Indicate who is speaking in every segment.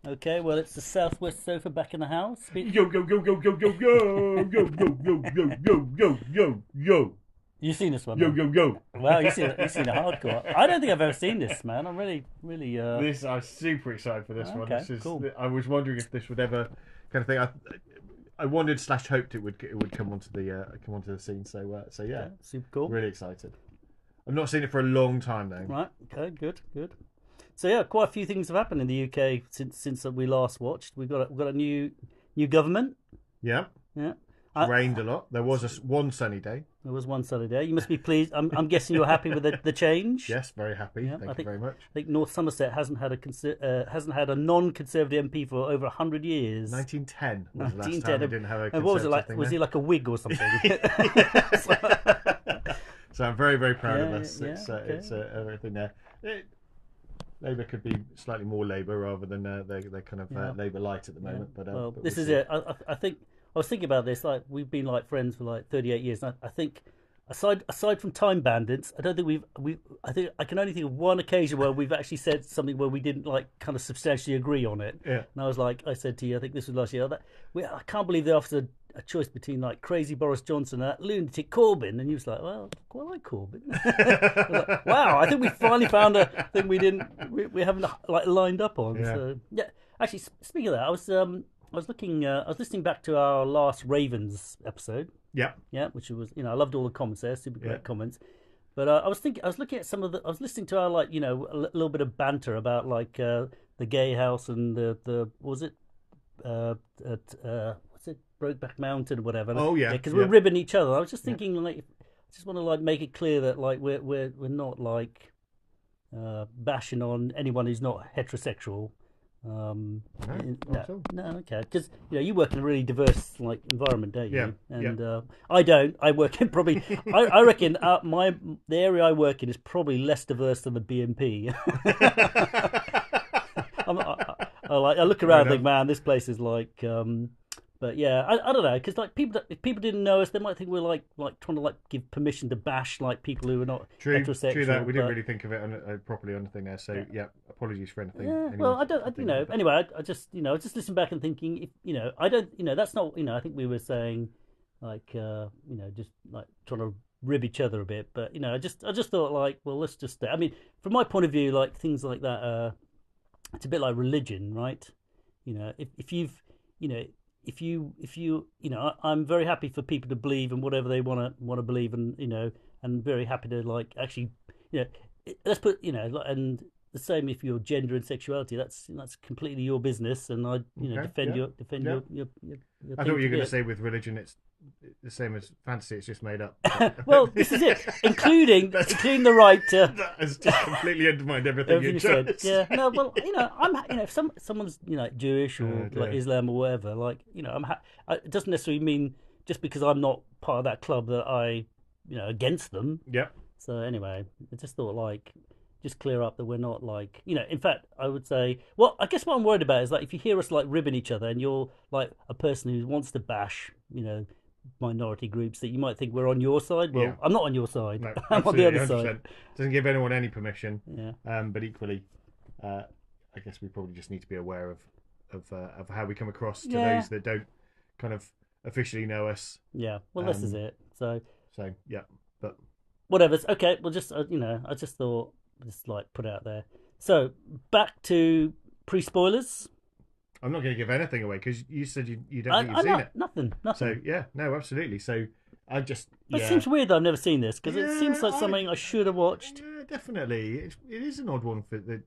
Speaker 1: Okay, well, it's the Southwest Sofa back in the house.
Speaker 2: Yo yo yo yo yo yo yo yo yo yo yo yo yo yo yo
Speaker 1: You've seen this one
Speaker 2: yo
Speaker 1: then?
Speaker 2: yo yo.
Speaker 1: Wow, you've seen a hardcore. I don't think I've ever seen this, man. I'm really, really.
Speaker 2: This I'm super excited for this one.
Speaker 1: Okay,
Speaker 2: This is.
Speaker 1: cool.
Speaker 2: I was wondering if this would ever kind of thing. I wondered slash hoped it would come onto the scene. So yeah,
Speaker 1: Okay, super cool.
Speaker 2: really excited. I've not seen it for a long time though.
Speaker 1: Right. Okay. Good. Good. So yeah, quite a few things have happened in the UK since we last watched. We've got a new government.
Speaker 2: Yeah,
Speaker 1: Yeah.
Speaker 2: it's rained a lot. There was one sunny day.
Speaker 1: There was one sunny day. You must be pleased. I'm guessing you're happy with the change.
Speaker 2: Yes, very happy.
Speaker 1: Yeah,
Speaker 2: Thank you very much.
Speaker 1: I think North Somerset hasn't had a non-Conservative MP for over 100 years.
Speaker 2: 1910 was the last
Speaker 1: 1910.
Speaker 2: time we didn't have a
Speaker 1: And what was it
Speaker 2: Conservative
Speaker 1: like?
Speaker 2: thing
Speaker 1: Was he
Speaker 2: there.
Speaker 1: like a wig or something?
Speaker 2: So I'm very, very proud of
Speaker 1: Yeah,
Speaker 2: us.
Speaker 1: yeah,
Speaker 2: It's
Speaker 1: okay.
Speaker 2: everything there. Labour could be slightly more Labour rather than they're kind of
Speaker 1: Yeah.
Speaker 2: Labour light at the
Speaker 1: Yeah.
Speaker 2: moment.
Speaker 1: Well,
Speaker 2: But
Speaker 1: this
Speaker 2: we'll
Speaker 1: is
Speaker 2: see.
Speaker 1: it. I think I was thinking about this. Like we've been like friends for like 38 years. And I think aside from Time Bandits, I don't think we. I think I can only think of one occasion where we've actually said something where we didn't like kind of substantially agree on it.
Speaker 2: Yeah.
Speaker 1: And I said to you, I think this was last year. I can't believe they offered a choice between like crazy Boris Johnson and that lunatic Corbyn, and you was like, well, I quite like Corbyn. I was like, wow, I think we finally found a thing we haven't like lined up on.
Speaker 2: Yeah.
Speaker 1: So yeah, actually, speaking of that, I was listening back to our last Ravens episode.
Speaker 2: Yeah.
Speaker 1: Yeah, which was I loved all the comments there, super great
Speaker 2: Yeah.
Speaker 1: comments. But I was looking at I was listening to our like a little bit of banter about like the gay house and the what was it what's it Brokeback Mountain or whatever.
Speaker 2: Oh yeah.
Speaker 1: because
Speaker 2: Yeah.
Speaker 1: we're ribbing each other. I was just
Speaker 2: Yeah.
Speaker 1: thinking like I just want to like make it clear that like we're not like bashing on anyone who's not heterosexual.
Speaker 2: No, not
Speaker 1: No,
Speaker 2: at all.
Speaker 1: no, okay, because you work in a really diverse like environment, don't you?
Speaker 2: Yeah,
Speaker 1: And I don't. I work in probably. I reckon the area I work in is probably less diverse than the BNP. I look around and think, man, this place is like. But yeah, I don't know, because like if people didn't know us, they might think we're like trying to like give permission to bash like people who are not heterosexual.
Speaker 2: True that we didn't
Speaker 1: but-
Speaker 2: really think of it properly on the thing there. So yeah, apologies for anything.
Speaker 1: Yeah,
Speaker 2: anyone
Speaker 1: well, I don't,
Speaker 2: thinking of it.
Speaker 1: Anyway, I just, I was just listening back and thinking, if, I don't, that's not, I think we were saying, like, just like trying to rib each other a bit, but I just thought like, well, let's just, I mean, from my point of view, like things like that, it's a bit like religion, right? If you've, I'm very happy for people to believe in whatever they want to believe, and very happy to like actually, let's put, and the same if your gender and sexuality. That's completely your business, and I,
Speaker 2: Okay,
Speaker 1: defend
Speaker 2: yeah,
Speaker 1: your
Speaker 2: I
Speaker 1: thing
Speaker 2: thought you were
Speaker 1: to
Speaker 2: going to
Speaker 1: bit.
Speaker 2: say with religion, it's the same as fantasy. It's just made up.
Speaker 1: Well, this is it, including the right to
Speaker 2: That has just completely undermined everything
Speaker 1: everything
Speaker 2: you
Speaker 1: you said.
Speaker 2: just.
Speaker 1: Yeah, no, well, I'm, if someone's like Jewish or
Speaker 2: Oh, dear.
Speaker 1: like Islam or whatever, like it doesn't necessarily mean just because I'm not part of that club that I, against them.
Speaker 2: Yep.
Speaker 1: So anyway, I just thought like just clear up that we're not like in fact I would say well I guess what I'm worried about is like if you hear us like ribbing each other and you're like a person who wants to bash minority groups that you might think we're on your side. Well,
Speaker 2: Yeah.
Speaker 1: I'm not on your side.
Speaker 2: No,
Speaker 1: I'm on the
Speaker 2: absolutely,
Speaker 1: other side.
Speaker 2: 100%. Doesn't give anyone any permission.
Speaker 1: Yeah.
Speaker 2: But equally, I guess we probably just need to be aware of how we come across to
Speaker 1: Yeah.
Speaker 2: those that don't kind of officially know us.
Speaker 1: Yeah. Well, this is
Speaker 2: Um,
Speaker 1: it. So
Speaker 2: So yeah, but
Speaker 1: whatever. Okay. Well, just I just thought just like put it out there. So back to pre-spoilers.
Speaker 2: I'm not going to give anything away because you said you don't think you've seen it.
Speaker 1: Nothing.
Speaker 2: So yeah, no, absolutely. So I just
Speaker 1: But
Speaker 2: yeah.
Speaker 1: it seems weird that I've never seen this because it
Speaker 2: Yeah,
Speaker 1: seems like something I should have watched.
Speaker 2: Yeah, definitely. It is an odd one for that.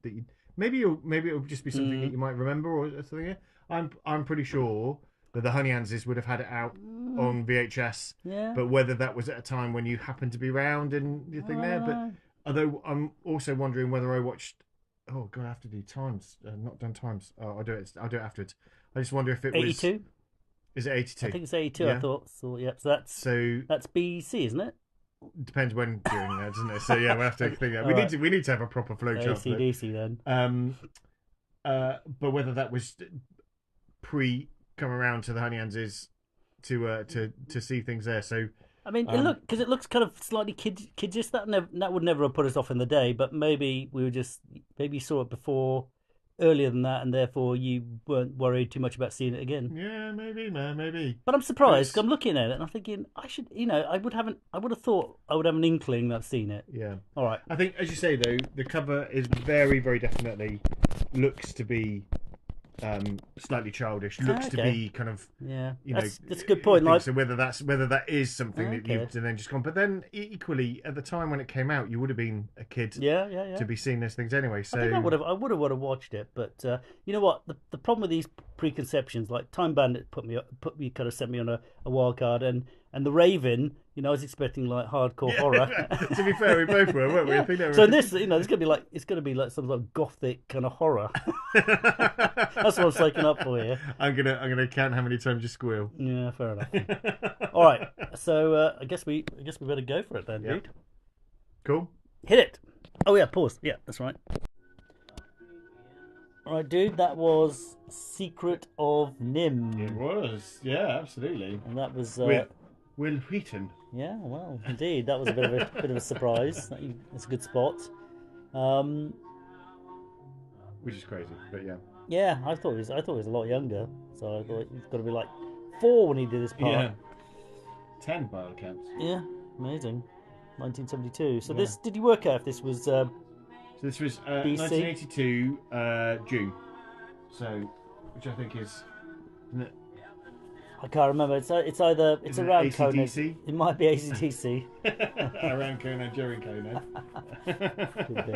Speaker 2: Maybe it'll just be something that you might remember or something. I'm pretty sure that the Honey Hanses would have had it out on VHS.
Speaker 1: Yeah.
Speaker 2: But whether that was at a time when you happened to be round and the thing there. But although I'm also wondering whether I watched. Oh god, I have to do times. Not done times. Oh, I'll do it. I'll do it afterwards. I just wonder if it was
Speaker 1: 82.
Speaker 2: Is it 82?
Speaker 1: I think it's 82.
Speaker 2: Yeah.
Speaker 1: I thought. So yeah. So
Speaker 2: So
Speaker 1: that's BC, isn't it?
Speaker 2: depends when during that, doesn't it? So yeah, we'll have to think that. We
Speaker 1: Alright.
Speaker 2: need to have a proper flow chart. for it.
Speaker 1: ACDC then.
Speaker 2: But whether that was pre come around to the Honey Hanses to see things there. So
Speaker 1: I mean, it looks kind of slightly kiddish. That would never have put us off in the day. But maybe we were maybe saw it before earlier than that, and therefore you weren't worried too much about seeing it again.
Speaker 2: Yeah, maybe, man, maybe.
Speaker 1: But I'm
Speaker 2: But
Speaker 1: surprised. 'Cause
Speaker 2: it's
Speaker 1: I'm looking at it and I'm thinking I should, I would have thought I would have an inkling that I've seen it.
Speaker 2: yeah.
Speaker 1: All right.
Speaker 2: I think, as you say though, the cover is very, very definitely looks to be slightly childish. Looks to
Speaker 1: Okay.
Speaker 2: be kind of
Speaker 1: Yeah,
Speaker 2: you know
Speaker 1: that's a good point. Like,
Speaker 2: so whether that is something that
Speaker 1: okay.
Speaker 2: you've then just gone, but then equally at the time when it came out, you would have been a kid
Speaker 1: yeah.
Speaker 2: to be seeing those things anyway. So
Speaker 1: I think I would have watched it, but you know what? The problem with these preconceptions, like Time Bandit, kind of sent me on a wild card, and The Raven. I was expecting like hardcore horror.
Speaker 2: To be fair, we both were, weren't we?
Speaker 1: Yeah.
Speaker 2: I think
Speaker 1: So in this, it's gonna be like some sort of gothic kind of horror. That's what I'm soaking up for here.
Speaker 2: I'm gonna count how many times you squeal.
Speaker 1: Yeah, fair enough. All right, so I guess we better go for it then,
Speaker 2: Yeah.
Speaker 1: dude.
Speaker 2: Cool.
Speaker 1: Hit it. Oh yeah, pause. Yeah, that's right. All right, dude. That was Secret of Nim,
Speaker 2: It was, yeah, absolutely.
Speaker 1: and that was
Speaker 2: With Will Wheaton.
Speaker 1: yeah. Well, indeed, that was a bit of a surprise. That's a good spot.
Speaker 2: Which is crazy, but yeah.
Speaker 1: Yeah, I thought he was a lot younger, so I thought he's got to be like 4 when he did this part.
Speaker 2: Yeah. 10 by all accounts.
Speaker 1: Yeah, amazing. 1972. So
Speaker 2: Yeah.
Speaker 1: this, did you work out if this was
Speaker 2: So this was
Speaker 1: BC?
Speaker 2: 1982 June. So, which I think is, isn't it?
Speaker 1: I can't remember. It's either
Speaker 2: Is it
Speaker 1: around Kona.
Speaker 2: AC/DC?
Speaker 1: It might be ACDC.
Speaker 2: Around Kona, during Kona.
Speaker 1: Could be.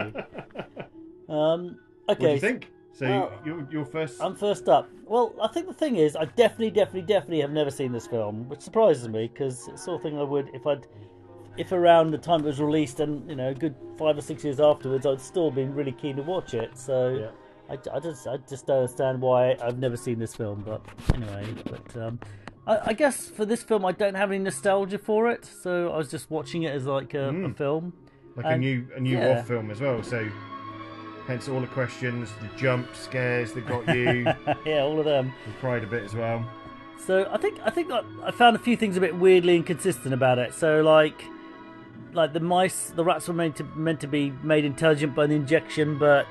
Speaker 2: What do
Speaker 1: Okay.
Speaker 2: you think? So
Speaker 1: Well,
Speaker 2: you're first.
Speaker 1: I'm first up. Well, I think the thing is, I definitely have never seen this film, which surprises me because it's the sort of thing I would if around the time it was released and a good 5 or 6 years afterwards, I'd still been really keen to watch it. So.
Speaker 2: Yeah.
Speaker 1: I just don't understand why I've never seen this film, but anyway. But I guess for this film, I don't have any nostalgia for it, so I was just watching it as like a film,
Speaker 2: Like
Speaker 1: and-
Speaker 2: a new
Speaker 1: yeah.
Speaker 2: off film as well. So, hence all the questions, the jump scares that got you.
Speaker 1: yeah, all of them.
Speaker 2: You cried a bit as well.
Speaker 1: So I think I found a few things a bit weirdly inconsistent about it. So like the rats were meant to be made intelligent by an injection, but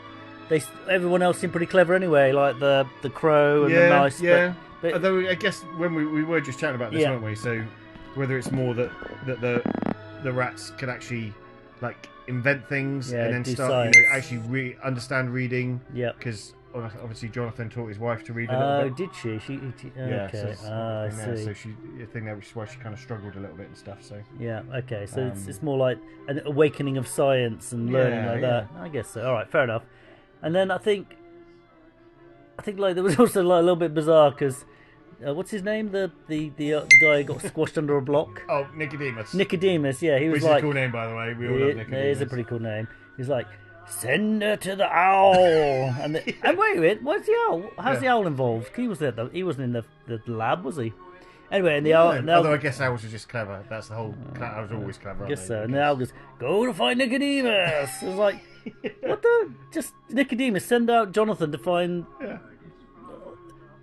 Speaker 1: everyone else seemed pretty clever anyway, like the crow and the mice.
Speaker 2: Yeah.
Speaker 1: But
Speaker 2: Although I guess when we were just chatting about this,
Speaker 1: Yeah.
Speaker 2: weren't we? So whether it's more that the rats could actually like invent things
Speaker 1: Yeah,
Speaker 2: and then
Speaker 1: do
Speaker 2: start
Speaker 1: science.
Speaker 2: actually understand reading,
Speaker 1: yeah.
Speaker 2: because obviously Jonathan taught his wife to read a
Speaker 1: Oh,
Speaker 2: little bit.
Speaker 1: did she?
Speaker 2: Yeah,
Speaker 1: Okay.
Speaker 2: so it's
Speaker 1: I
Speaker 2: the thing there.
Speaker 1: see.
Speaker 2: So I think that was why she kind of struggled a little bit and stuff. So
Speaker 1: Yeah. Okay. So
Speaker 2: Um,
Speaker 1: it's more like an awakening of science and learning
Speaker 2: Yeah,
Speaker 1: like that. I guess so. All right. Fair enough. And then I think like there was also like a little bit bizarre because what's his name? The guy who got squashed under a block.
Speaker 2: oh, Nicodemus.
Speaker 1: Nicodemus. Yeah, he was
Speaker 2: Which
Speaker 1: like.
Speaker 2: is a cool name, by the way. We all love
Speaker 1: It
Speaker 2: Nicodemus.
Speaker 1: is a pretty cool name. He's like, send her to the owl. And wait a minute, what's the owl? How's
Speaker 2: Yeah.
Speaker 1: the owl involved? He wasn't in the lab, was he? Anyway, and the owl.
Speaker 2: Yeah,
Speaker 1: and the owl
Speaker 2: although I guess owls are just clever. That's the whole. Owls are always clever.
Speaker 1: I
Speaker 2: Aren't
Speaker 1: guess
Speaker 2: they?
Speaker 1: so. And the owl goes, go to find Nicodemus. It was like, what the? Just Nicodemus, send out Jonathan to find.
Speaker 2: Yeah.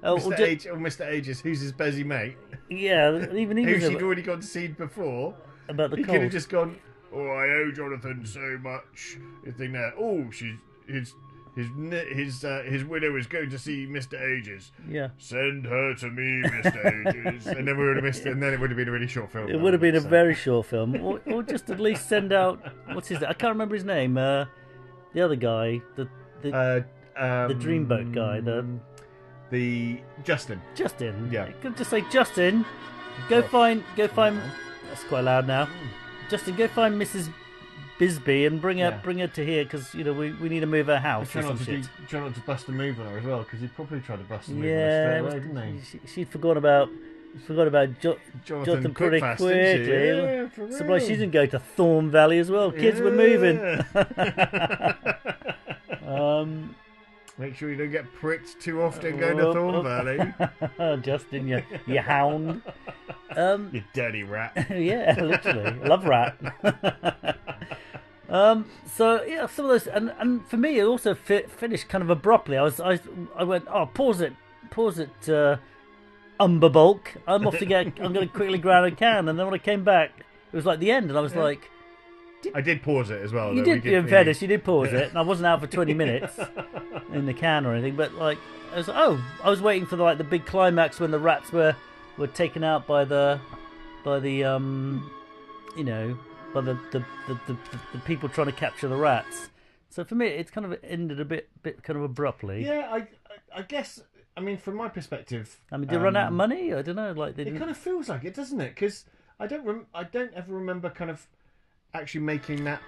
Speaker 1: Or
Speaker 2: Mr. Ages, who's his busy mate,
Speaker 1: yeah, even he
Speaker 2: who
Speaker 1: was
Speaker 2: she'd already gone to see before.
Speaker 1: about the
Speaker 2: He could have
Speaker 1: cold.
Speaker 2: just gone, oh, I owe Jonathan so much. You think that, oh, his widow is going to see Mr. Ages.
Speaker 1: Yeah.
Speaker 2: Send her to me, Mr. Ages. And then we would have missed it, and then it would have been a really short film.
Speaker 1: It would have been a very short film, or just at least send out what's his? I can't remember his name. The other guy, the Dreamboat guy,
Speaker 2: the Justin.
Speaker 1: Justin.
Speaker 2: Yeah.
Speaker 1: You could just say Justin. Go find. That's quite loud now. Justin, go find Mrs. Bisbee and bring her to here because we need to move her house or some shit.
Speaker 2: Try not to bust a move on her as well, because he probably tried to bust a move
Speaker 1: Yeah,
Speaker 2: on her straight away, didn't he?
Speaker 1: she'd forgotten about Jonathan pretty
Speaker 2: Quickfast, didn't she?
Speaker 1: quickly.
Speaker 2: Yeah, for real.
Speaker 1: Surprised she didn't go to Thorn Valley as well. Kids, we're moving.
Speaker 2: Make sure you don't get pricked too often going to Thorn Valley.
Speaker 1: Justin, you hound.
Speaker 2: You dirty rat.
Speaker 1: Yeah, literally, love rat. So yeah, some of those, and for me, it also finished kind of abruptly. I went, oh, pause it, UmberBulk. I'm off to I'm going to quickly grab a can, and then when I came back, it was like the end, and I was like,
Speaker 2: I did pause it as well.
Speaker 1: You
Speaker 2: though.
Speaker 1: did, in fairness, you did pause it, and I wasn't out for 20 minutes in the can or anything. But like, I was waiting for the big climax when the rats were taken out by the you know, by the people trying to capture the rats. So for me, it's kind of ended a bit kind of abruptly.
Speaker 2: Yeah, I guess. I mean, from my perspective,
Speaker 1: I mean, did they run out of money? I don't know.
Speaker 2: It kind of feels like it, doesn't it? Because I don't ever remember kind of actually making that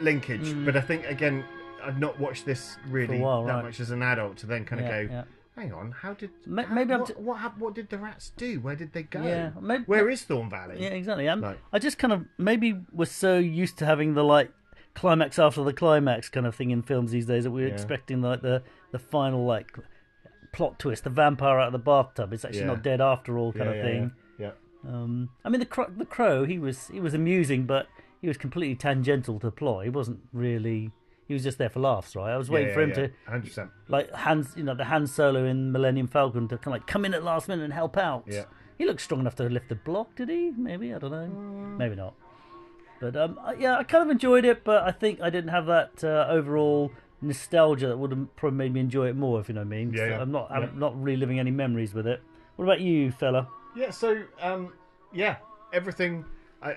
Speaker 2: linkage. But I think again, I've not watched this really much as an adult to then kind of go. Yeah. Hang on, what did the rats do? Where did they go?
Speaker 1: Yeah,
Speaker 2: where is Thorn Valley?
Speaker 1: Yeah, exactly. I just kind of maybe was so used to having the climax after the climax kind of thing in films these days that we were expecting the final plot twist, the vampire out of the bathtub. It's actually not dead after all, kind of thing.
Speaker 2: Yeah.
Speaker 1: I mean, the crow. He was amusing, but he was completely tangential to the plot. He wasn't really. He was just there for laughs, right? I was waiting for him to
Speaker 2: 100%.
Speaker 1: like the Han Solo in Millennium Falcon to kind of come in at last minute and help out.
Speaker 2: Yeah.
Speaker 1: He looked strong enough to lift the block, did he? Maybe, I don't know. Maybe not. But I kind of enjoyed it, but I think I didn't have that overall nostalgia that would have probably made me enjoy it more, if you know what I mean.
Speaker 2: Yeah,
Speaker 1: I'm not reliving any memories with it. What about you, fella?
Speaker 2: Yeah, so everything.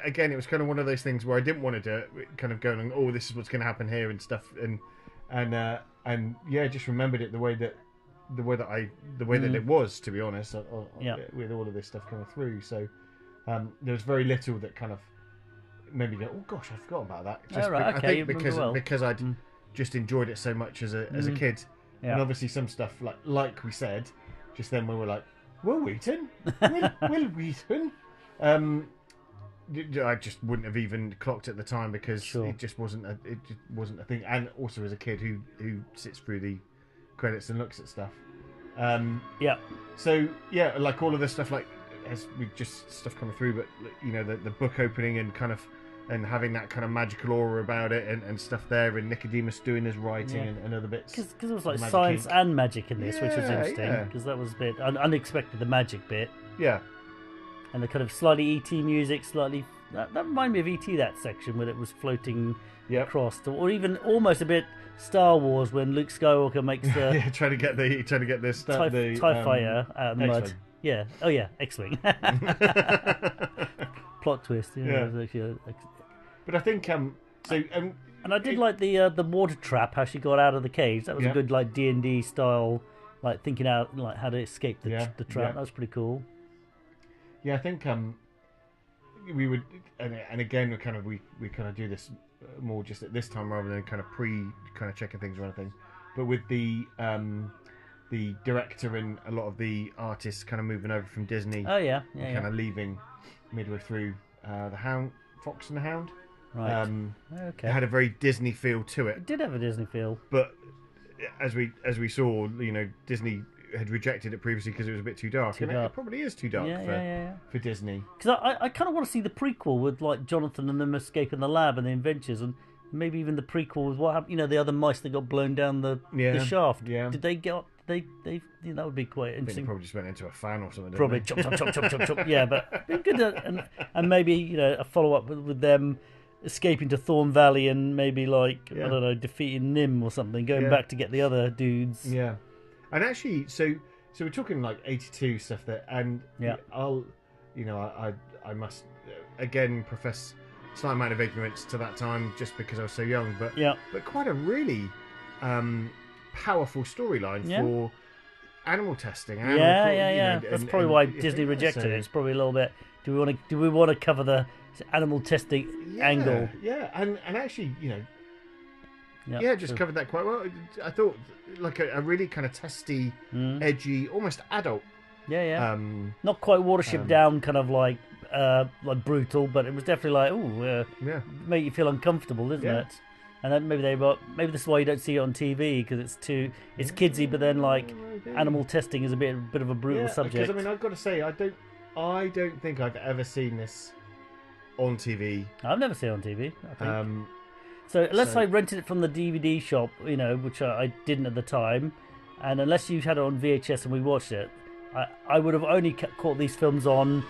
Speaker 2: Again, it was kind of one of those things where I didn't want to do it, kind of going, oh, this is what's going to happen here and stuff, and just remembered it the way that it was, to be honest, with all of this stuff coming through. So there was very little that kind of made me go, oh gosh, I forgot about that. I think because I'd just enjoyed it so much as a kid, and obviously some stuff like we said, just then we were like, Will Wheaton, Will Wheaton. I just wouldn't have even clocked at the time because it just wasn't a thing. And also as a kid who sits through the credits and looks at stuff. So like all of this stuff, like as we just stuff coming through, but you know the book opening and kind of and having that kind of magical aura about it and stuff there, and Nicodemus doing his writing and other bits.
Speaker 1: Because it was like science and magic in this, which was interesting. Because that was a bit unexpected, the magic bit.
Speaker 2: Yeah.
Speaker 1: And the kind of slightly ET music, that reminded me of ET, that section when it was floating across, or even almost a bit Star Wars when Luke Skywalker makes the
Speaker 2: trying to get this
Speaker 1: TIE fighter out of the mud. Yeah. Oh yeah, X-wing. Plot twist.
Speaker 2: But I think
Speaker 1: and I did like the water trap, how she got out of the cage. That was a good D&D style, thinking out how to escape the trap. That was pretty cool.
Speaker 2: Yeah, I think we would, and again, we kind of do this more just at this time rather than kind of checking things or anything. But with the director and a lot of the artists kind of moving over from Disney, kind of leaving midway through the Fox and the Hound.
Speaker 1: Right.
Speaker 2: It had a very Disney feel to it.
Speaker 1: It did have a Disney feel,
Speaker 2: but as we saw, Disney had rejected it previously because it was a bit too dark. It probably is too dark for Disney.
Speaker 1: Because I kind of want to see the prequel with Jonathan and them escaping the lab and the adventures, and maybe even the prequel with what happened. The other mice that got blown down the shaft. Yeah. Did they get? That would be quite interesting.
Speaker 2: They probably just went into a fan or something.
Speaker 1: Probably chop. Yeah, but it'd be good. And maybe a follow up with them escaping to Thorn Valley and maybe I don't know, defeating Nim or something, going back to get the other dudes.
Speaker 2: Yeah. And actually, so we're talking 82 stuff there, and I must again profess a slight amount of ignorance to that time just because I was so young, but quite a really powerful storyline for animal testing.
Speaker 1: That's probably why Disney rejected it. It's probably a little bit. Do we want to cover the animal testing angle?
Speaker 2: Yeah, and actually, just covered that quite well. I thought a really kind of testy, edgy, almost adult.
Speaker 1: Not quite Watership Down, kind of like brutal, but it was definitely make you feel uncomfortable, isn't it? And then maybe this is why you don't see it on TV because it's kidsy, but then animal testing is a bit of a brutal subject.
Speaker 2: Because I've got to say I don't think I've ever seen this on TV.
Speaker 1: I've never seen it on TV. I think. So unless I rented it from the DVD shop, which I didn't at the time, and unless you had it on VHS and we watched it, I would have only caught these films on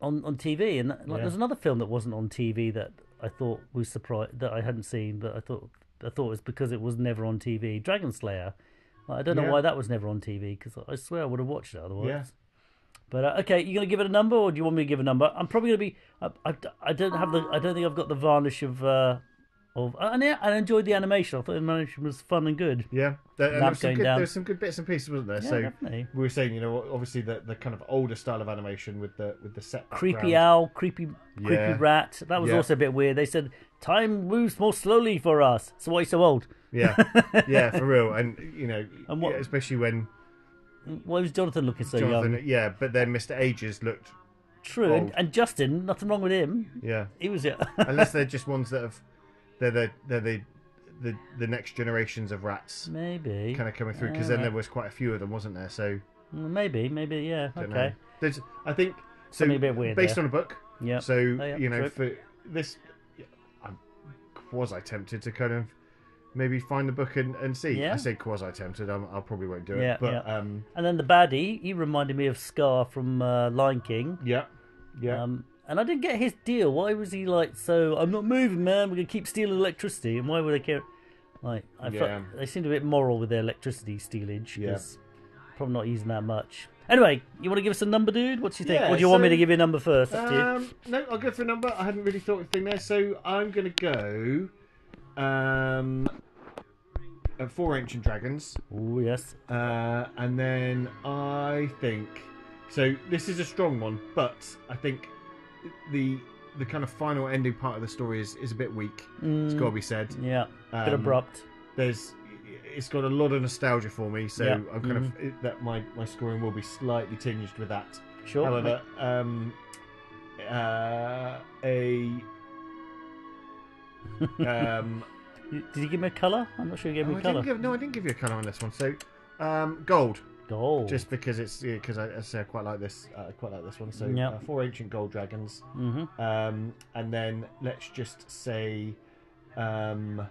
Speaker 1: on TV, and like
Speaker 2: Yeah.
Speaker 1: there's another film that wasn't on TV that I thought was surprised that I hadn't seen, but I thought it was because it was never on TV. Dragon Slayer. Like, I don't know
Speaker 2: Yeah.
Speaker 1: why that was never on TV because I swear I would have watched it otherwise.
Speaker 2: Yeah.
Speaker 1: But okay, you gonna give it a number, or do you want me to give a number? I'm probably gonna be. I don't have the. I don't think I've got the varnish of. And yeah, I enjoyed the animation. I thought the animation was fun and good.
Speaker 2: Yeah, and
Speaker 1: Lamp going down.
Speaker 2: there's some good bits and pieces, wasn't there?
Speaker 1: Yeah,
Speaker 2: So
Speaker 1: definitely.
Speaker 2: we were saying, obviously the kind of older style of animation with the set
Speaker 1: Creepy
Speaker 2: background.
Speaker 1: owl, creepy
Speaker 2: Yeah.
Speaker 1: rat. That was
Speaker 2: Yeah.
Speaker 1: also a bit weird. They said time moves more slowly for us. So why are you so old?
Speaker 2: Yeah, yeah, for real, and
Speaker 1: And what-
Speaker 2: yeah, especially when
Speaker 1: Why was Jonathan looking so
Speaker 2: Jonathan,
Speaker 1: young?
Speaker 2: yeah, but then Mr. Ages looked,
Speaker 1: True,
Speaker 2: old.
Speaker 1: and Justin, nothing wrong with him.
Speaker 2: yeah,
Speaker 1: He was
Speaker 2: unless they're just ones that have, they're the next generations of rats
Speaker 1: maybe
Speaker 2: kind of coming through, because then there was quite a few of them, wasn't there? So
Speaker 1: maybe yeah.
Speaker 2: don't
Speaker 1: Okay,
Speaker 2: know. There's, I think, so
Speaker 1: Something a bit weird
Speaker 2: based
Speaker 1: there.
Speaker 2: on a book.
Speaker 1: yeah.
Speaker 2: So
Speaker 1: yeah, true.
Speaker 2: for this, I'm quasi tempted to kind of maybe find the book and see.
Speaker 1: Yeah.
Speaker 2: I say quasi tempted. I'll probably won't do it.
Speaker 1: Yeah,
Speaker 2: But
Speaker 1: yeah. And then the baddie, he reminded me of Scar from Lion King.
Speaker 2: yeah, yeah,
Speaker 1: And I didn't get his deal. Why was he like, so I'm not moving, man. We're gonna keep stealing electricity, and why would they care? Like, I
Speaker 2: Yeah.
Speaker 1: felt they seemed a bit moral with their electricity stealage.
Speaker 2: Yeah.
Speaker 1: 'Cause probably not using that much. Anyway, you want to give us a number, dude? What do you think?
Speaker 2: Yeah,
Speaker 1: Or do you want me
Speaker 2: so,
Speaker 1: to give you a number first? Up to you.
Speaker 2: No, I'll go for a number. I hadn't really thought of the thing there, so I'm gonna go. 4 Ancient Dragons.
Speaker 1: Oh yes.
Speaker 2: And then I think, so this is a strong one, but I think the kind of final ending part of the story is a bit weak. It's got to be said.
Speaker 1: Yeah. Bit abrupt.
Speaker 2: It's got a lot of nostalgia for me, so
Speaker 1: Yeah.
Speaker 2: I'm kind of that my scoring will be slightly tinged with that.
Speaker 1: Sure.
Speaker 2: However,
Speaker 1: Did you give me a colour? I'm not sure you gave me a colour.
Speaker 2: I didn't give you a colour on this one. So, gold.
Speaker 1: Gold.
Speaker 2: Just because because I say I quite like this. I quite like this one. So,
Speaker 1: Yeah.
Speaker 2: 4 ancient gold dragons.
Speaker 1: Mm-hmm.
Speaker 2: And then let's just say, a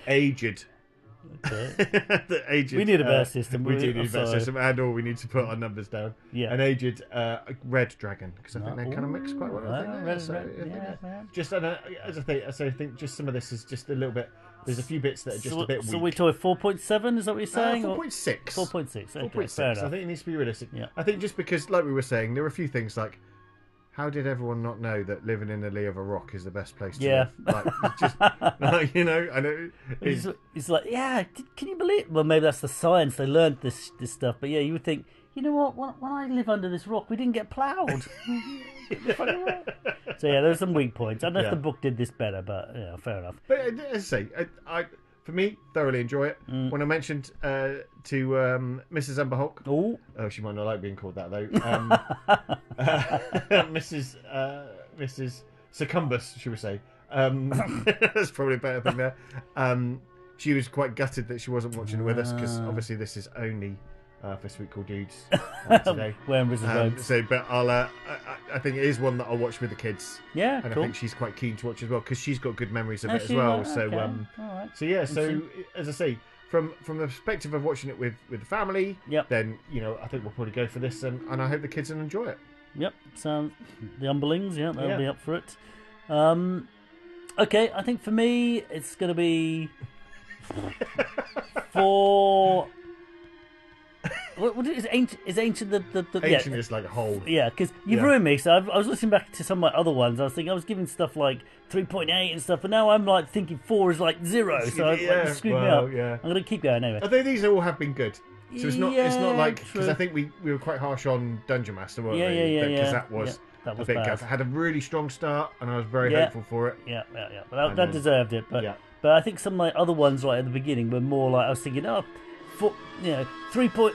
Speaker 2: aged.
Speaker 1: Okay.
Speaker 2: The aged.
Speaker 1: We need a better system.
Speaker 2: We do need a better
Speaker 1: sorry.
Speaker 2: system, and or we need to put our numbers down.
Speaker 1: Yeah.
Speaker 2: An aged red dragon, because I think they kind of mix quite well. I
Speaker 1: Well,
Speaker 2: think there,
Speaker 1: red,
Speaker 2: so
Speaker 1: red,
Speaker 2: I think
Speaker 1: yeah,
Speaker 2: that-
Speaker 1: yeah.
Speaker 2: Just as I think just some of this is just a little bit. There's a few bits that are just a bit weak.
Speaker 1: So we're talking 4.7, is that what you're saying?
Speaker 2: 4.6.
Speaker 1: 4.6, okay,
Speaker 2: 4.6.
Speaker 1: fair
Speaker 2: I
Speaker 1: enough.
Speaker 2: think it needs to be realistic.
Speaker 1: Yeah.
Speaker 2: I think just because, like we were saying, there were a few things like, how did everyone not know that living in the lee of a rock is the best place to
Speaker 1: Yeah.
Speaker 2: live? Like, it's just, like, I know.
Speaker 1: It's like, yeah, can you believe? Well, maybe that's the science. They learned this stuff. But yeah, you would think, you know what? When I live under this rock, we didn't get ploughed. So yeah, there's some weak points. I don't know if
Speaker 2: Yeah.
Speaker 1: the book did this better, but yeah, fair enough.
Speaker 2: But as I say, I for me, thoroughly enjoy it. When I mentioned to Mrs. UmberBulk,
Speaker 1: Oh,
Speaker 2: she might not like being called that though. Mrs. Succumbus, should we say? That's probably a better thing there. She was quite gutted that she wasn't watching it with us because obviously this is only for Sweet Cool Dudes today.
Speaker 1: wearing wizard robes.
Speaker 2: So, but I think it is one that I'll watch with the kids.
Speaker 1: Yeah,
Speaker 2: And
Speaker 1: cool.
Speaker 2: I think she's quite keen to watch as well because she's got good memories of
Speaker 1: Oh,
Speaker 2: it as
Speaker 1: she-
Speaker 2: well.
Speaker 1: okay.
Speaker 2: So,
Speaker 1: All right.
Speaker 2: so yeah. So
Speaker 1: Interesting.
Speaker 2: as I say, from the perspective of watching it with the family,
Speaker 1: Yep.
Speaker 2: then I think we'll probably go for this, and I hope the kids will enjoy it.
Speaker 1: Yep, sounds the Umberlings. Yeah, they'll
Speaker 2: Yeah.
Speaker 1: be up for it. Okay, I think for me it's going to be for. What is ancient? Is ancient the
Speaker 2: Ancient
Speaker 1: yeah.
Speaker 2: is like a whole.
Speaker 1: Yeah, because you've
Speaker 2: Yeah.
Speaker 1: ruined me. So I was listening back to some of my other ones. I was thinking I was giving stuff like 3.8 and stuff, but now I'm like thinking 4 is like 0. So
Speaker 2: Yeah,
Speaker 1: it screwed me
Speaker 2: well,
Speaker 1: up.
Speaker 2: yeah.
Speaker 1: I'm going to keep going anyway.
Speaker 2: I think these all have been good. So it's not
Speaker 1: Yeah,
Speaker 2: like because
Speaker 1: true.
Speaker 2: I think we were quite harsh on Dungeon Master, weren't
Speaker 1: Yeah,
Speaker 2: we?
Speaker 1: yeah, yeah,
Speaker 2: Because
Speaker 1: yeah.
Speaker 2: that was
Speaker 1: Yeah, that was
Speaker 2: a bit
Speaker 1: bad.
Speaker 2: guff. It had a really strong start, and I was very
Speaker 1: Yeah.
Speaker 2: hopeful for it.
Speaker 1: Yeah. But
Speaker 2: And
Speaker 1: that
Speaker 2: then-
Speaker 1: deserved it. But
Speaker 2: Yeah.
Speaker 1: but I think some of my other ones right at the beginning were more like I was thinking, 3 point.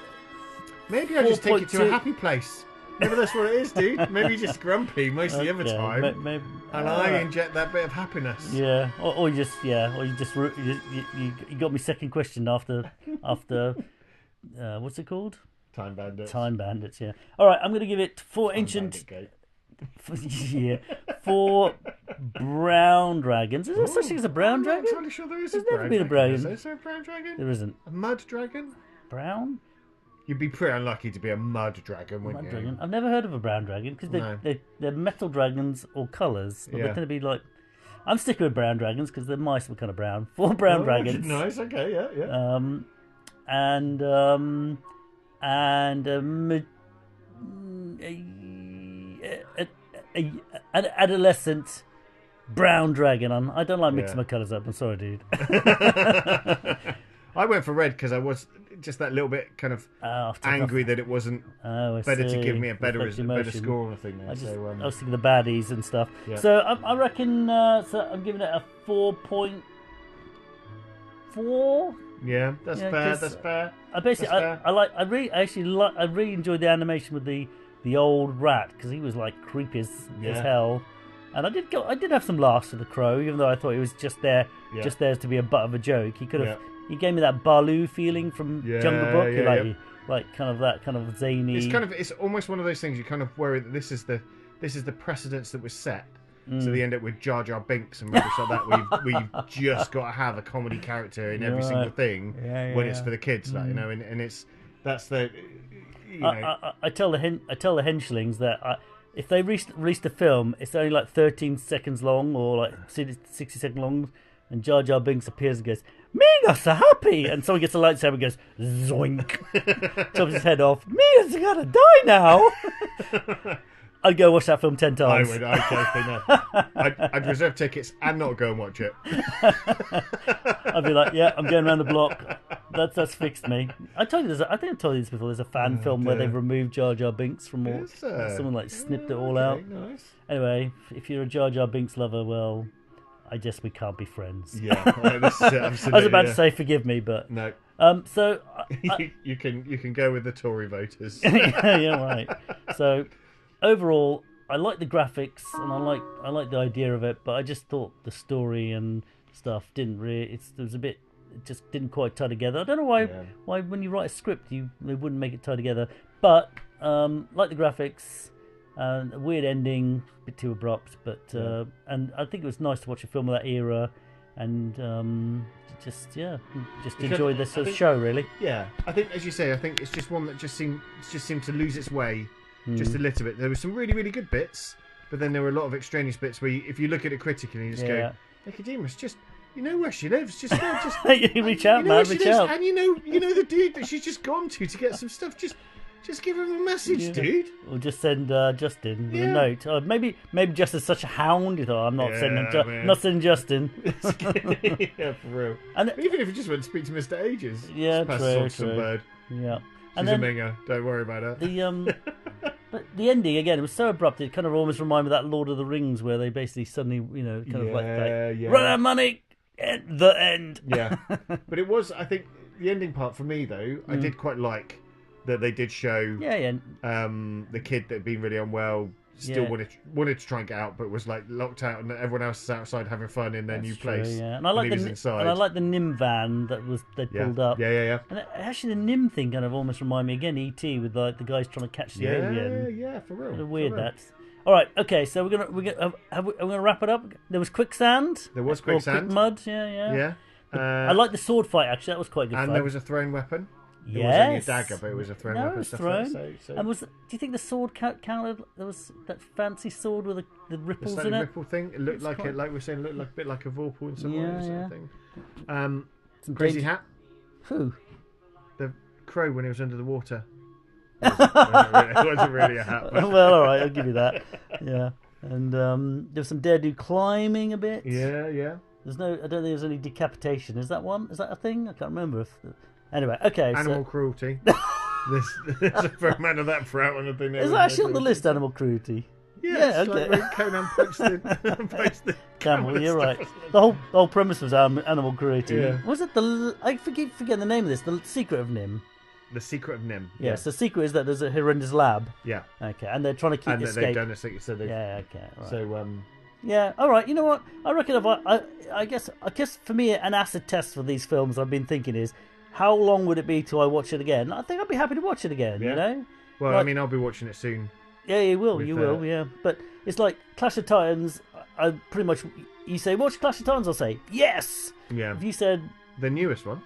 Speaker 2: Maybe I just take you to a
Speaker 1: 4.2.
Speaker 2: happy place. Maybe that's what it is, dude. Maybe you're just grumpy most of the other time, and I inject that bit of happiness.
Speaker 1: Yeah, or you just you got me second question after what's it called?
Speaker 2: Time Bandits.
Speaker 1: Time Bandits. Yeah. All right, I'm going to give it 4
Speaker 2: Time
Speaker 1: ancient.
Speaker 2: Bandit
Speaker 1: Yeah, 4 brown dragons. Is there such thing as a brown
Speaker 2: I'm
Speaker 1: dragon?
Speaker 2: not entirely sure there is
Speaker 1: There's
Speaker 2: a
Speaker 1: never
Speaker 2: brown
Speaker 1: been a
Speaker 2: dragon.
Speaker 1: dragon.
Speaker 2: Is there a brown dragon?
Speaker 1: There isn't.
Speaker 2: A mud dragon?
Speaker 1: Brown?
Speaker 2: You'd be pretty unlucky to be a mud dragon, wouldn't
Speaker 1: Mud
Speaker 2: you?
Speaker 1: dragon. I've never heard of a brown dragon because
Speaker 2: No.
Speaker 1: they're metal dragons or colours, but they
Speaker 2: Yeah.
Speaker 1: tend to be like. I'm sticking with brown dragons because the mice were kind of brown. 4 brown dragons.
Speaker 2: Nice. Okay. Yeah. Yeah.
Speaker 1: And an adolescent brown dragon. I don't like mixing my colours up. I'm sorry, dude.
Speaker 2: I went for red because I was just that little bit kind of angry that it wasn't better to give me a better score on the thing. There.
Speaker 1: I was thinking the baddies and stuff.
Speaker 2: Yeah.
Speaker 1: So I reckon. So I'm giving it a 4.4.
Speaker 2: Yeah, that's fair. That's fair.
Speaker 1: I really enjoyed the animation with the old rat because he was like creepy as hell. And I did have some laughs with the crow, even though I thought he was just there to be a butt of a joke. He could have. He gave me that Baloo feeling from Jungle Book, like kind of that kind of zany.
Speaker 2: It's almost one of those things you kind of worry that this is the precedence that was set. So they end up with Jar Jar Binks and rubbish like that. We've just got to have a comedy character in every single thing when it's for the kids, like, and that's the.
Speaker 1: I tell the henchlings that if they release the film, it's only like 13 seconds long or like 60 seconds long, and Jar Jar Binks appears and goes, "Mega's so happy," and someone gets a lightsaber and goes zoink, chops his head off. Mega's gotta die now. I'd go watch that film 10 times.
Speaker 2: I would. I'd reserve tickets and not go and watch it.
Speaker 1: I'd be like, yeah, I'm going around the block. That's fixed me. I think I told you this before. There's a fan film where they've removed Jar Jar Binks from all. Someone like snipped it all out. Nice. Anyway, if you're a Jar Jar Binks lover, well, I guess we can't be friends.
Speaker 2: Yeah, this is it, absolutely.
Speaker 1: I was about to say forgive me, but
Speaker 2: no.
Speaker 1: So
Speaker 2: you can go with the Tory voters.
Speaker 1: yeah, right. So overall, I like the graphics and I like the idea of it, but I just thought the story and stuff didn't really. It just didn't quite tie together. I don't know why when you write a script they wouldn't make it tie together. But like the graphics, a weird ending, a bit too abrupt. But and I think it was nice to watch a film of that era, and just enjoy this sort of show really.
Speaker 2: Yeah, I think as you say, I think it's just one that just seemed to lose its way just a little bit. There were some really really good bits, but then there were a lot of extraneous bits where if you look at it critically, you just go, Nicodemus, just. You know where she lives. Just
Speaker 1: you reach out, man. Reach out,
Speaker 2: and you know the dude that she's just gone to get some stuff. Just give him a message, dude.
Speaker 1: Or just send Justin with a note. Maybe Justin's such a hound. You thought I'm not sending Justin.
Speaker 2: Yeah, for real. And even if you just went to speak to Mr. Ages,
Speaker 1: true.
Speaker 2: Some bird.
Speaker 1: Yeah,
Speaker 2: she's a minger. Don't worry about her.
Speaker 1: But the ending again, it was so abrupt. It kind of almost reminded me of that Lord of the Rings, where they basically suddenly, run out of money. At the end.
Speaker 2: Yeah. But it was, I think, the ending part for me, though, I did quite like that they did show the kid that had been really unwell still wanted to try and get out, but was like locked out, and everyone else is outside having fun in their new place.
Speaker 1: True, yeah. And I like the Nim van that they pulled up.
Speaker 2: Yeah.
Speaker 1: And actually, the Nim thing kind of almost reminded me again, E.T. with like the guys trying to catch the alien.
Speaker 2: Yeah, for real.
Speaker 1: Kind of weird that. All right, okay, so we're gonna wrap it up. There was quicksand.
Speaker 2: There was quicksand.
Speaker 1: Quick mud. Yeah.
Speaker 2: I
Speaker 1: like the sword fight actually. That was quite good.
Speaker 2: And
Speaker 1: fun.
Speaker 2: there was a thrown weapon. It
Speaker 1: Yes.
Speaker 2: was only a dagger, but it was a thrown weapon.
Speaker 1: It was
Speaker 2: stuff
Speaker 1: thrown.
Speaker 2: Like that,
Speaker 1: And do you think the sword counted? There was that fancy sword with the ripples in it.
Speaker 2: Ripple thing. It looked like we're saying, looked like a bit like a Vorpal in some way, sort of thing. Crazy hat.
Speaker 1: Who?
Speaker 2: The crow when he was under the water. It wasn't really a hat. But...
Speaker 1: Well, all right, I'll give you that. Yeah. And there was some dare-do climbing a bit.
Speaker 2: Yeah.
Speaker 1: I don't think there's any decapitation. Is that one? Is that a thing? I can't remember. Anyway, okay.
Speaker 2: Animal cruelty. There's a fair amount of that throughout on the thing.
Speaker 1: Is that actually on the list, animal cruelty?
Speaker 2: Yeah, okay. Like Conan punched the
Speaker 1: camel. You're right. The whole premise was animal cruelty.
Speaker 2: Yeah.
Speaker 1: Was it I forget the name of this. The Secret of Nim.
Speaker 2: The Secret of Nim.
Speaker 1: Yes, the secret is that there's a horrendous lab.
Speaker 2: Yeah.
Speaker 1: Okay, and they're trying to keep
Speaker 2: and
Speaker 1: escape.
Speaker 2: They've done a secret, so they've...
Speaker 1: Yeah. Okay. Right.
Speaker 2: So
Speaker 1: Yeah. All right. You know what? I reckon I guess for me an acid test for these films I've been thinking is how long would it be till I watch it again? I think I'd be happy to watch it again.
Speaker 2: Yeah.
Speaker 1: You know.
Speaker 2: Well, I mean, I'll be watching it soon.
Speaker 1: Yeah, you will. You will. Yeah. But it's like Clash of Titans. I pretty much you say watch Clash of Titans. I'll say yes.
Speaker 2: Yeah.
Speaker 1: If you said
Speaker 2: the newest one.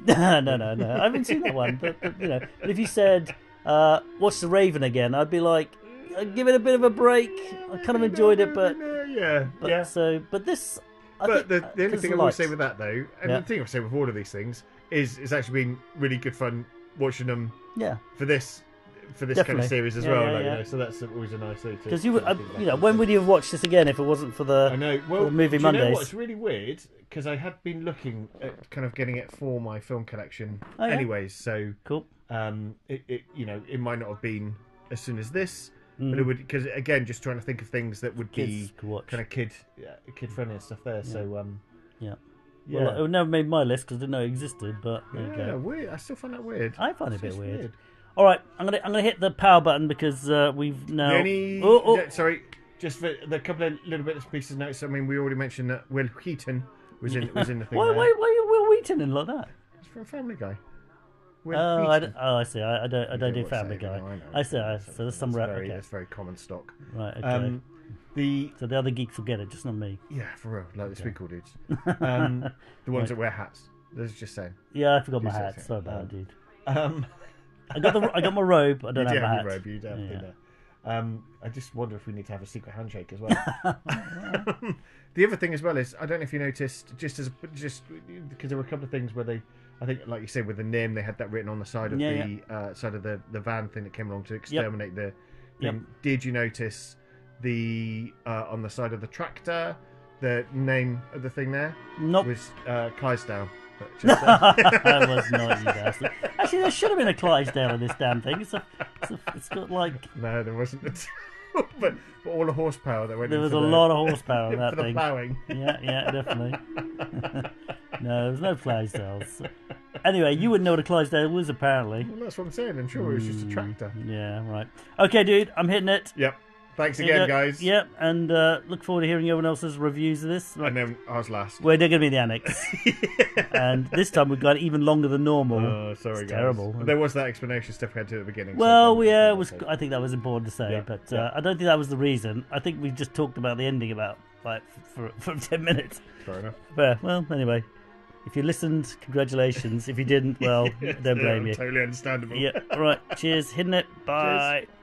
Speaker 1: No. I haven't seen that one. But you know, but if you said watch The Raven again, I'd be like, I'd give it a bit of a break. I kind of enjoyed it, but
Speaker 2: yeah.
Speaker 1: So, but this.
Speaker 2: But the only thing I will say with that though, and
Speaker 1: Yeah.
Speaker 2: the thing I say with all of these things is it's actually been really good fun watching them
Speaker 1: Yeah.
Speaker 2: for this kind
Speaker 1: Definitely.
Speaker 2: of series as
Speaker 1: Yeah,
Speaker 2: well.
Speaker 1: yeah,
Speaker 2: like,
Speaker 1: yeah.
Speaker 2: You know, so that's always a nice thing.
Speaker 1: Because you know, when would you have watched this again if it wasn't for the
Speaker 2: I know.
Speaker 1: for
Speaker 2: Well,
Speaker 1: the movie
Speaker 2: do you know
Speaker 1: Mondays?
Speaker 2: what's really weird? Because I had been looking at kind of getting it for my film collection,
Speaker 1: Oh, yeah?
Speaker 2: anyways. So
Speaker 1: Cool.
Speaker 2: it you know it might not have been as soon as this, but
Speaker 1: Mm.
Speaker 2: it would because again just trying to think of things that would
Speaker 1: Kids
Speaker 2: be
Speaker 1: could watch.
Speaker 2: kind of kid friendly and stuff there. So
Speaker 1: Yeah.
Speaker 2: yeah.
Speaker 1: Well, it never made my list because I didn't know it existed. But there you
Speaker 2: Yeah,
Speaker 1: go.
Speaker 2: weird. I still find that weird.
Speaker 1: I find it a
Speaker 2: It's
Speaker 1: bit
Speaker 2: just
Speaker 1: weird. All right, I'm gonna hit the power button because we've now.
Speaker 2: The only,
Speaker 1: Oh.
Speaker 2: sorry, just for the couple of little bits of pieces of notes. I mean, we already mentioned that Will Wheaton was in the thing.
Speaker 1: Why
Speaker 2: there.
Speaker 1: are you Will Wheaton in like that?
Speaker 2: It's from Family Guy. Will
Speaker 1: I
Speaker 2: Wheaton.
Speaker 1: see. I don't do
Speaker 2: watch
Speaker 1: Family
Speaker 2: that,
Speaker 1: Guy.
Speaker 2: you know,
Speaker 1: I see. So there's some rep.
Speaker 2: very,
Speaker 1: Okay.
Speaker 2: that's very common stock.
Speaker 1: Right. Okay.
Speaker 2: The
Speaker 1: So the other geeks will get it, just not me.
Speaker 2: yeah, for real, like the
Speaker 1: Okay.
Speaker 2: sweet cool dudes. The ones
Speaker 1: Right.
Speaker 2: that wear hats. Let's just say.
Speaker 1: Yeah, I forgot my
Speaker 2: Just
Speaker 1: hat.
Speaker 2: say-
Speaker 1: Sorry about it, dude.
Speaker 2: Um,
Speaker 1: I got my robe. I
Speaker 2: you
Speaker 1: don't
Speaker 2: do
Speaker 1: have my
Speaker 2: have
Speaker 1: hat.
Speaker 2: your robe. You do have
Speaker 1: Yeah.
Speaker 2: the, I just wonder if we need to have a secret handshake as well. The other thing as well is I don't know if you noticed just because there were a couple of things where they I think like you said with the name they had that written on the side of side of the van thing that came along to exterminate the thing.
Speaker 1: Yep.
Speaker 2: Did you notice the on the side of the tractor the name of the thing there
Speaker 1: Nope.
Speaker 2: was Clydesdale.
Speaker 1: That was not you bastard. Actually, there should have been a Clydesdale in this damn thing. It's got like
Speaker 2: No, there wasn't. but all the horsepower that went
Speaker 1: there was
Speaker 2: into
Speaker 1: a lot of horsepower in that
Speaker 2: for the
Speaker 1: thing.
Speaker 2: ploughing.
Speaker 1: Yeah, definitely. No, there was no Clydesdales. Anyway, you wouldn't know what a Clydesdale was, apparently.
Speaker 2: Well, that's what I'm saying. I'm sure it was just a tractor.
Speaker 1: Yeah, right. Okay, dude, I'm hitting it.
Speaker 2: Yep. Thanks
Speaker 1: There you
Speaker 2: again,
Speaker 1: go.
Speaker 2: guys.
Speaker 1: Yep, and look forward to hearing everyone else's reviews of this.
Speaker 2: And then I was last.
Speaker 1: Well, they're going to be in the annex. And this time we've got even longer than normal.
Speaker 2: Oh, sorry,
Speaker 1: It's
Speaker 2: guys.
Speaker 1: terrible.
Speaker 2: There was that explanation stuff we had to do at the beginning.
Speaker 1: Well,
Speaker 2: so
Speaker 1: yeah,
Speaker 2: okay.
Speaker 1: I think that was important to say,
Speaker 2: Yeah,
Speaker 1: but
Speaker 2: yeah.
Speaker 1: I don't think that was the reason. I think we just talked about the ending about like for 10 minutes.
Speaker 2: Fair enough.
Speaker 1: But, well, anyway, if you listened, congratulations. If you didn't, well, don't blame you.
Speaker 2: Totally understandable.
Speaker 1: Yeah, all right. Cheers. Hitting it. Bye.
Speaker 2: Cheers.